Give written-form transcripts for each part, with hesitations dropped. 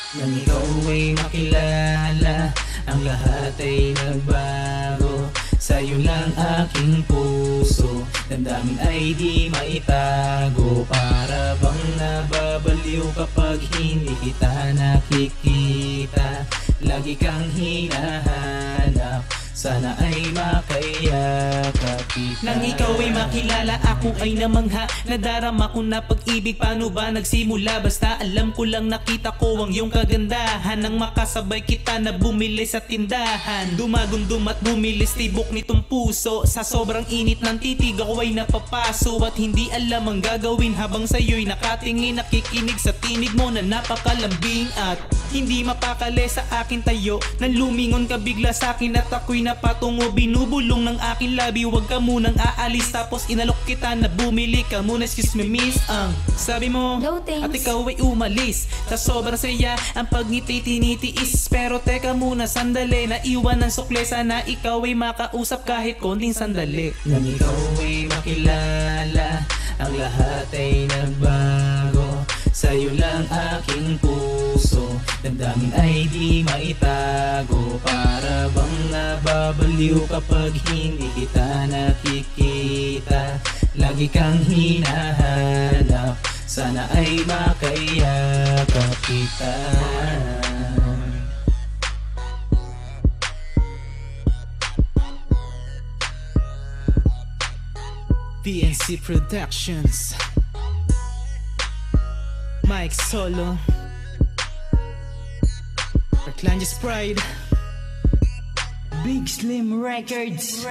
Nang ikaw ay makilala, ang lahat ay nagbago. Sa'yo lang aking puso, damdamin ay di maitago. Para bang nababaliw kapag hindi kita nakikita. Lagi kang hinahanap, sana ay makayakap kita. Nang ikaw ay makilala, ako ay namangha. Nadarama ko na pag-ibig, paano ba nagsimula? Basta alam ko lang nakita ko ang iyong kagandahan. Nang makasabay kita na bumili sa tindahan, dumagundum at bumilis tibok nitong puso. Sa sobrang init ng titig ako ay napapaso. At hindi alam ang gagawin habang sa'yo'y nakatingin. Nakikinig sa tinig mo na napakalambing at hindi mapakali sa akin tayo. Nang lumingon ka bigla sa'kin at ako'y napatungo. Binubulong ng aking labi, huwag ka munang aalis. Tapos inalok kita na bumili ka muna, excuse me miss. Sabi mo No, thanks. at ikaw ay umalis. Sa sobrang saya ang pagngiti tinitiis. Pero teka muna sandali, naiwan ng sukle. Sana ikaw ay makausap kahit konting sandali. Nang ikaw ay makilala, ang lahat ay nagbago. Sa'yo lang aking puso, damdamin ay di maitago. Para bang nababaliw kapag hindi kita nakikita. Lagi kang hinahanap, sana ay makayakap kita. PNC Productions, Mike Solo, Arclanges Pride, Big Slim Records.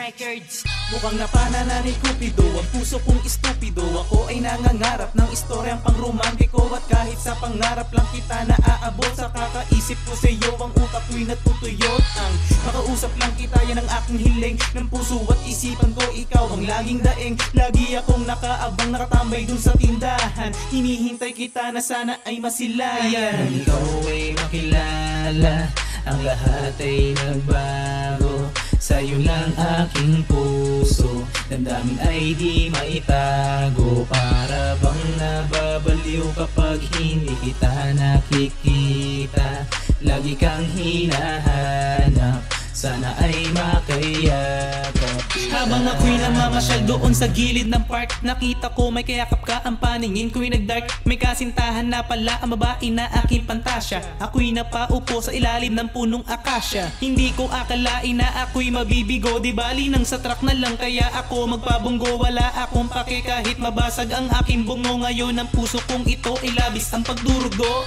Mukhang napana ni Cupido ang puso kong estupido. Ako ay nangangarap ng istoryang pang-romantiko. At kahit sa pangarap lang kita naaabot, sa kakaisip ko sa iyo ang utak ko'y natutuyot. Ang makausap lang kita, yan ang aking hiling ng puso at isipan ko. Ikaw ang laging daing, lagi akong nakaabang, nakatambay dun sa tindahan. Hinihintay kita na sana ay masilayan. Nang ikaw ay makilala, ang lahat ay nagbago. Sa'yo lang aking puso, damdamin ay di maitago. Para bang nababaliw kapag hindi kita nakikita. Lagi kang hinahanap, sana ay makayakap kita. Habang ako'y namamasyal doon sa gilid ng park, nakita ko may kayakap ka, ang paningin ko'y nagdark. May kasintahan na pala ang babae na aking pantasya. Ako'y napaupo sa ilalim ng punong akasya. Hindi ko akalain na ako'y mabibigo. Di bali nang sa truck na lang kaya ako magpabunggo. Wala akong pake kahit mabasag ang aking bungo. Ngayon ang puso kong ito ay labis ang pagdurugo.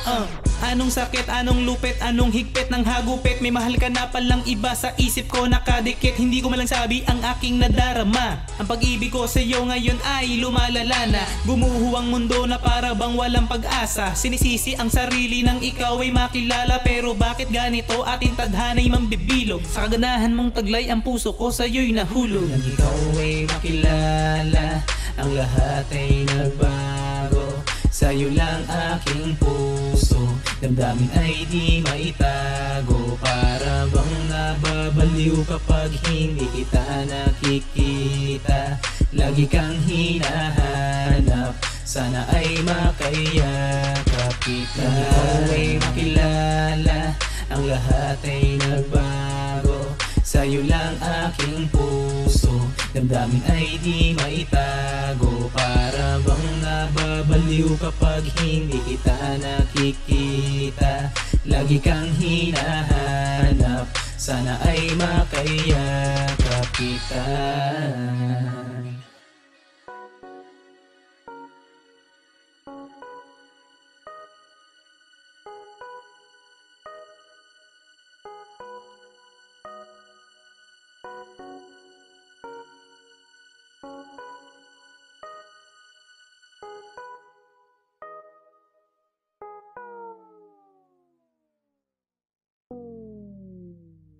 Anong sakit, anong lupit, anong higpit ng hagupit. May mahal ka na palang iba sa isip ko nakadikit. Hindi ko malang sabi ang aking nadarama. Ang pag-ibig ko sa iyo ngayon ay lumalala na. Gumuho ang mundo na para bang walang pag-asa. Sinisisi ang sarili nang ikaw ay makilala. Pero bakit ganito ating tadhana'y mambibilog? Sa kagandahan mong taglay ang puso ko sa iyo'y nahulog. Nang ikaw ay makilala, ang lahat ay nagbago. Sa'yo lang aking puso, damdamin ay di maitago. Para bang nababaliw kapag hindi kita nakikita. Lagi kang hinahanap, sana ay makayakap kita. Nang ikaw ay makilala, ang lahat ay nagbago. Sa'yo lang aking puso, damdamin ay di maitago. Para bang nababaliw kapag hindi kita nakikita. Lagi kang hinahanap, sana ay makayakap kita.